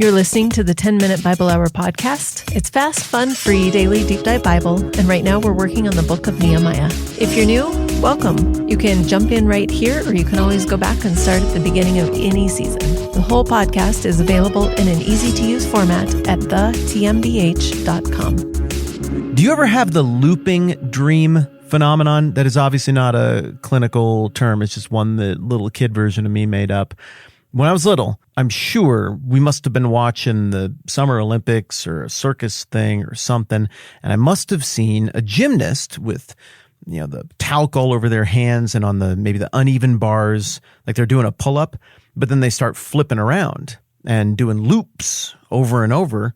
You're listening to the 10-Minute Bible Hour podcast. It's fast, fun, free, daily deep dive Bible, and right now we're working on the book of Nehemiah. If you're new, welcome. You can jump in right here, or you can always go back and start at the beginning of any season. The whole podcast is available in an easy-to-use format at thetmbh.com. Do you ever have the looping dream phenomenon? That is obviously not a clinical term. It's just one the little kid version of me made up. When I was little, I'm sure we must have been watching the Summer Olympics or a circus thing or something, and I must have seen a gymnast with, the talc all over their hands and on maybe the uneven bars, like they're doing a pull-up, but then they start flipping around and doing loops over and over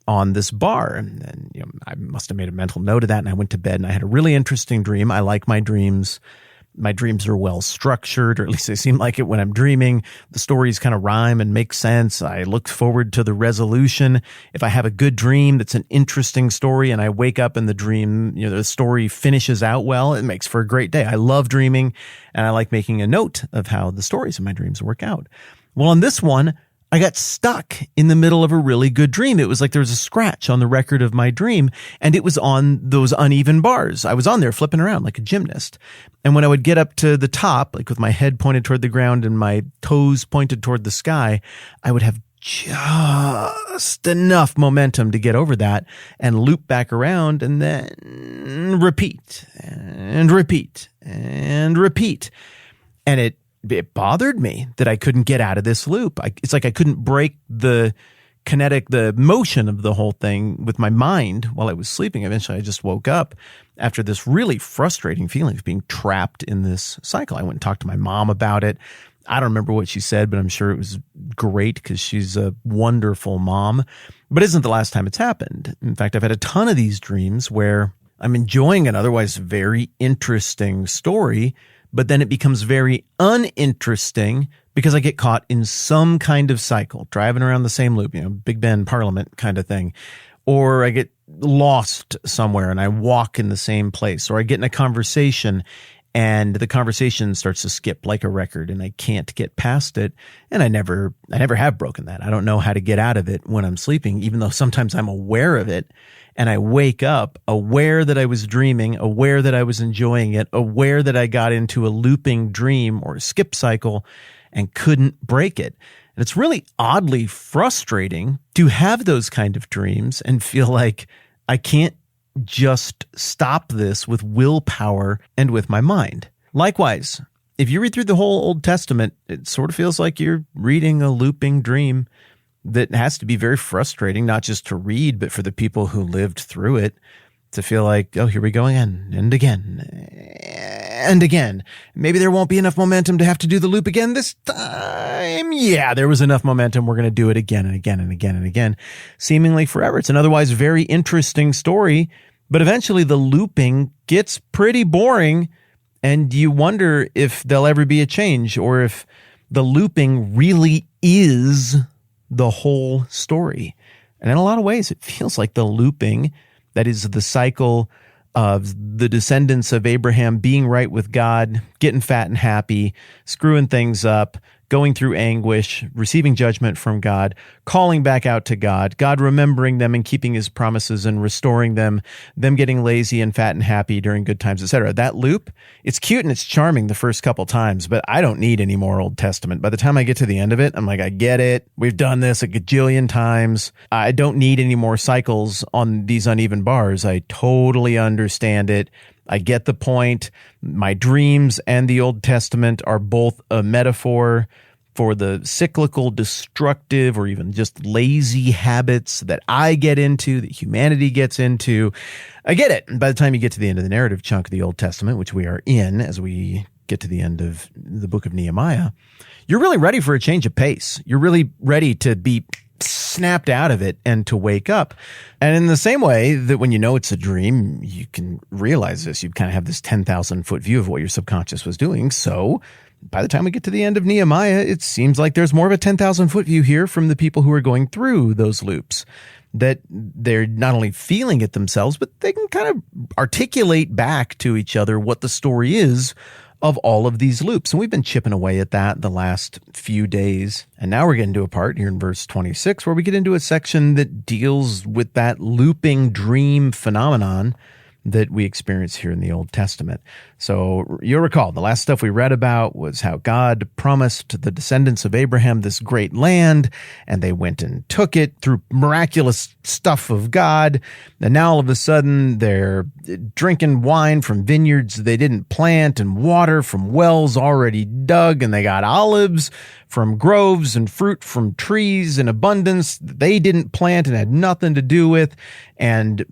on this bar. And then, I must have made a mental note of that, and I went to bed and I had a really interesting dream. I like my dreams. My dreams are well structured, or at least they seem like it when I'm dreaming. The stories kind of rhyme and make sense. I look forward to the resolution. If I have a good dream that's an interesting story and I wake up and the dream, the story finishes out well, it makes for a great day. I love dreaming, and I like making a note of how the stories in my dreams work out. Well, on this one, I got stuck in the middle of a really good dream. It was like there was a scratch on the record of my dream, and it was on those uneven bars. I was on there flipping around like a gymnast. And when I would get up to the top, like with my head pointed toward the ground and my toes pointed toward the sky, I would have just enough momentum to get over that and loop back around and then repeat and repeat and repeat. And it bothered me that I couldn't get out of this loop. It's like I couldn't break the motion of the whole thing with my mind while I was sleeping. Eventually, I just woke up after this really frustrating feeling of being trapped in this cycle. I went and talked to my mom about it. I don't remember what she said, but I'm sure it was great because she's a wonderful mom. But it isn't the last time it's happened. In fact, I've had a ton of these dreams where I'm enjoying an otherwise very interesting story, but then it becomes very uninteresting because I get caught in some kind of cycle, driving around the same loop, Big Ben Parliament kind of thing. Or I get lost somewhere and I walk in the same place. Or I get in a conversation and the conversation starts to skip like a record and I can't get past it. And I never have broken that. I don't know how to get out of it when I'm sleeping, even though sometimes I'm aware of it. And I wake up aware that I was dreaming, aware that I was enjoying it, aware that I got into a looping dream or a skip cycle and couldn't break it. And it's really oddly frustrating to have those kind of dreams and feel like I can't just stop this with willpower and with my mind. Likewise, if you read through the whole Old Testament, it sort of feels like you're reading a looping dream that has to be very frustrating, not just to read, but for the people who lived through it to feel like, oh, here we go again and again and again. Maybe there won't be enough momentum to have to do the loop again this time. Yeah, there was enough momentum. We're going to do it again and again and again and again, seemingly forever. It's an otherwise very interesting story, but eventually the looping gets pretty boring, and you wonder if there'll ever be a change or if the looping really is the whole story. And in a lot of ways, it feels like the looping, that is the cycle of the descendants of Abraham being right with God, getting fat and happy, screwing things up, going through anguish, receiving judgment from God, calling back out to God, God remembering them and keeping his promises and restoring them getting lazy and fat and happy during good times, etc. That loop, it's cute and it's charming the first couple times, but I don't need any more Old Testament. By the time I get to the end of it, I'm like, I get it. We've done this a gajillion times. I don't need any more cycles on these uneven bars. I totally understand it. I get the point. My dreams and the Old Testament are both a metaphor for the cyclical, destructive, or even just lazy habits that I get into, that humanity gets into. I get it. And by the time you get to the end of the narrative chunk of the Old Testament, which we are in as we get to the end of the book of Nehemiah, you're really ready for a change of pace. You're really ready to be snapped out of it and to wake up. And in the same way that when you know it's a dream, you can realize this. You kind of have this 10,000-foot view of what your subconscious was doing. So by the time we get to the end of Nehemiah, it seems like there's more of a 10,000-foot view here from the people who are going through those loops, that they're not only feeling it themselves, but they can kind of articulate back to each other what the story is of all of these loops. And we've been chipping away at that the last few days. And now we're getting to a part here in verse 26 where we get into a section that deals with that looping dream phenomenon that we experience here in the Old Testament. So you'll recall the last stuff we read about was how God promised the descendants of Abraham this great land, and they went and took it through miraculous stuff of God. And now all of a sudden they're drinking wine from vineyards they didn't plant and water from wells already dug, and they got olives from groves and fruit from trees in abundance they didn't plant and had nothing to do with. And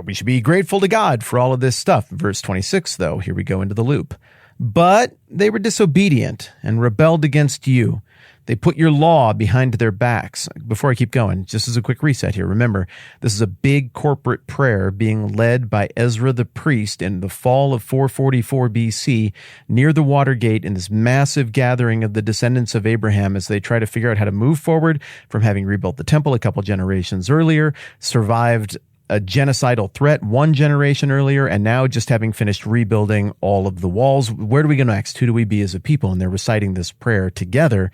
we should be grateful to God for all of this stuff. Verse 26, though, here we go into the loop. But they were disobedient and rebelled against you. They put your law behind their backs. Before I keep going, just as a quick reset here, remember, this is a big corporate prayer being led by Ezra the priest in the fall of 444 BC near the Watergate in this massive gathering of the descendants of Abraham as they try to figure out how to move forward from having rebuilt the temple a couple generations earlier, survived a genocidal threat one generation earlier, and now just having finished rebuilding all of the walls. Where do we go next? Who do we be as a people? And they're reciting this prayer together.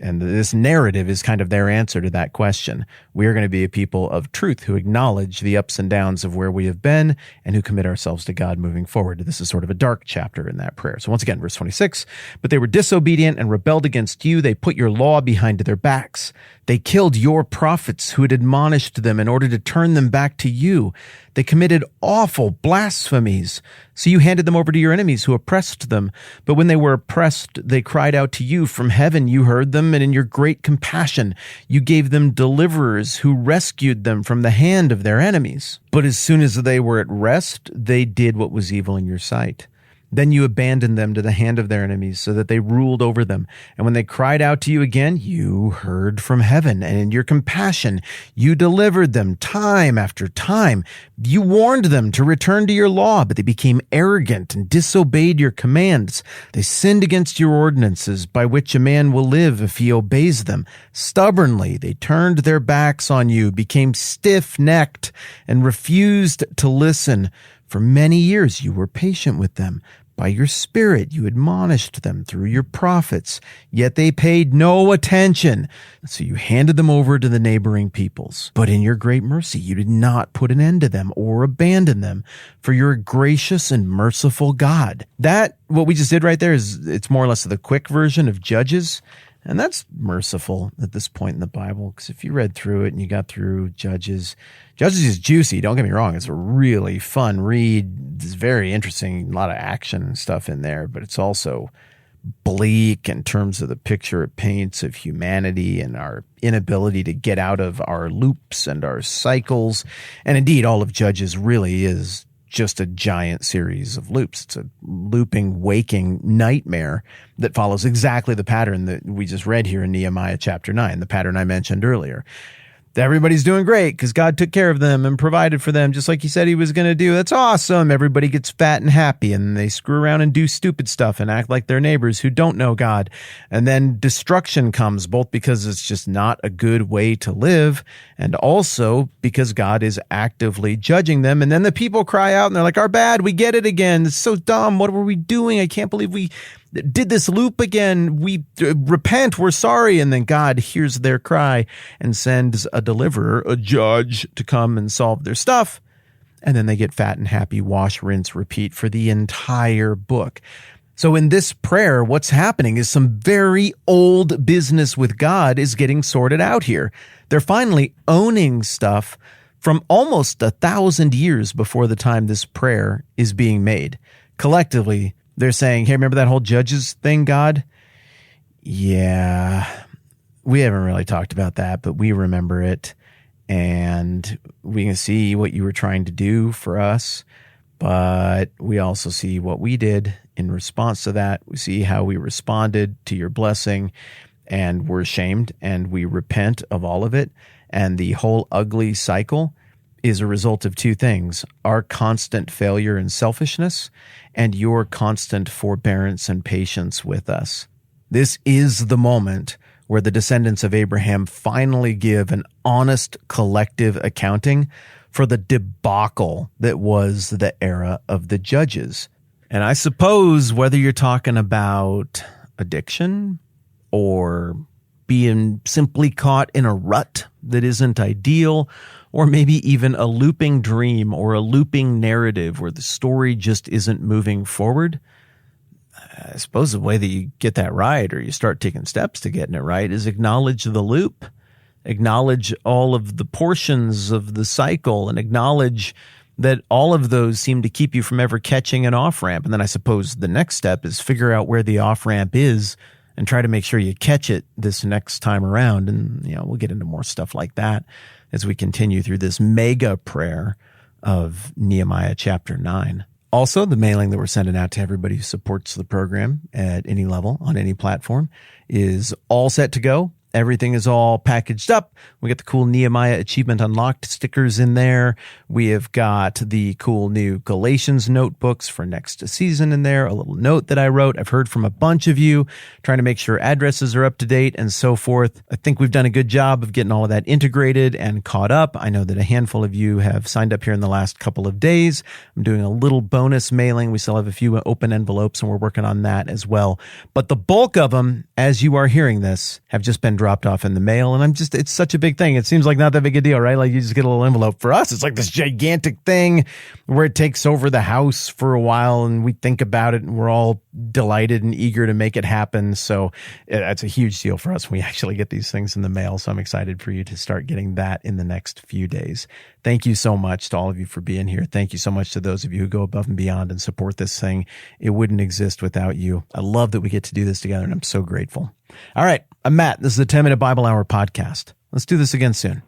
And this narrative is kind of their answer to that question. We are going to be a people of truth who acknowledge the ups and downs of where we have been and who commit ourselves to God moving forward. This is sort of a dark chapter in that prayer. So once again, verse 26, but they were disobedient and rebelled against you. They put your law behind their backs. They killed your prophets who had admonished them in order to turn them back to you. They committed awful blasphemies. So you handed them over to your enemies who oppressed them. But when they were oppressed, they cried out to you from heaven. You heard them, and in your great compassion, you gave them deliverers who rescued them from the hand of their enemies. But as soon as they were at rest, they did what was evil in your sight. Then you abandoned them to the hand of their enemies so that they ruled over them. And when they cried out to you again, you heard from heaven. And in your compassion, you delivered them time after time. You warned them to return to your law, but they became arrogant and disobeyed your commands. They sinned against your ordinances by which a man will live if he obeys them. Stubbornly, they turned their backs on you, became stiff-necked, and refused to listen. For many years you were patient with them. By your Spirit you admonished them through your prophets, yet they paid no attention. So you handed them over to the neighboring peoples. But in your great mercy you did not put an end to them or abandon them, for you're a gracious and merciful God. That, what we just did right there, it's more or less the quick version of Judges. And that's merciful at this point in the Bible, because if you read through it and you got through Judges is juicy, don't get me wrong. It's a really fun read. It's very interesting, a lot of action and stuff in there, but it's also bleak in terms of the picture it paints of humanity and our inability to get out of our loops and our cycles. And indeed, all of Judges really is just a giant series of loops. It's a looping, waking nightmare that follows exactly the pattern that we just read here in Nehemiah chapter 9, the pattern I mentioned earlier. Everybody's doing great because God took care of them and provided for them just like he said he was going to do. That's awesome. Everybody gets fat and happy, and they screw around and do stupid stuff and act like their neighbors who don't know God. And then destruction comes, both because it's just not a good way to live and also because God is actively judging them. And then the people cry out and they're like, our bad, we get it again. It's so dumb. What were we doing? I can't believe we did this loop again. We repent. We're sorry. And then God hears their cry and sends a deliverer, a judge, to come and solve their stuff. And then they get fat and happy, wash, rinse, repeat for the entire book. So in this prayer, what's happening is some very old business with God is getting sorted out here. They're finally owning stuff from almost 1,000 years before the time this prayer is being made. Collectively, they're saying, hey, remember that whole Judges thing, God? Yeah, we haven't really talked about that, but we remember it. And we can see what you were trying to do for us, but we also see what we did in response to that. We see how we responded to your blessing, and we're ashamed, and we repent of all of it. And the whole ugly cycle is a result of two things: our constant failure and selfishness, and your constant forbearance and patience with us. This is the moment where the descendants of Abraham finally give an honest collective accounting for the debacle that was the era of the Judges. And I suppose whether you're talking about addiction or being simply caught in a rut that isn't ideal, or maybe even a looping dream or a looping narrative where the story just isn't moving forward, I suppose the way that you get that right, or you start taking steps to getting it right, is acknowledge the loop, acknowledge all of the portions of the cycle, and acknowledge that all of those seem to keep you from ever catching an off-ramp. And then I suppose the next step is figure out where the off-ramp is and try to make sure you catch it this next time around. And, we'll get into more stuff like that as we continue through this mega prayer of Nehemiah chapter 9. Also, the mailing that we're sending out to everybody who supports the program at any level on any platform is all set to go. Everything is all packaged up. We got the cool Nehemiah Achievement Unlocked stickers in there. We have got the cool new Galatians notebooks for next season in there, a little note that I wrote. I've heard from a bunch of you trying to make sure addresses are up to date and so forth. I think we've done a good job of getting all of that integrated and caught up. I know that a handful of you have signed up here in the last couple of days. I'm doing a little bonus mailing. We still have a few open envelopes and we're working on that as well. But the bulk of them, as you are hearing this, have just been dropped off in the mail. And it's such a big thing. It seems like not that big a deal, right? Like you just get a little envelope. For us, it's like this gigantic thing where it takes over the house for a while and we think about it and we're all delighted and eager to make it happen. So that's a huge deal for us when we actually get these things in the mail. So I'm excited for you to start getting that in the next few days. Thank you so much to all of you for being here. Thank you so much to those of you who go above and beyond and support this thing. It wouldn't exist without you. I love that we get to do this together and I'm so grateful. All right. I'm Matt. This is the 10-Minute Bible Hour podcast. Let's do this again soon.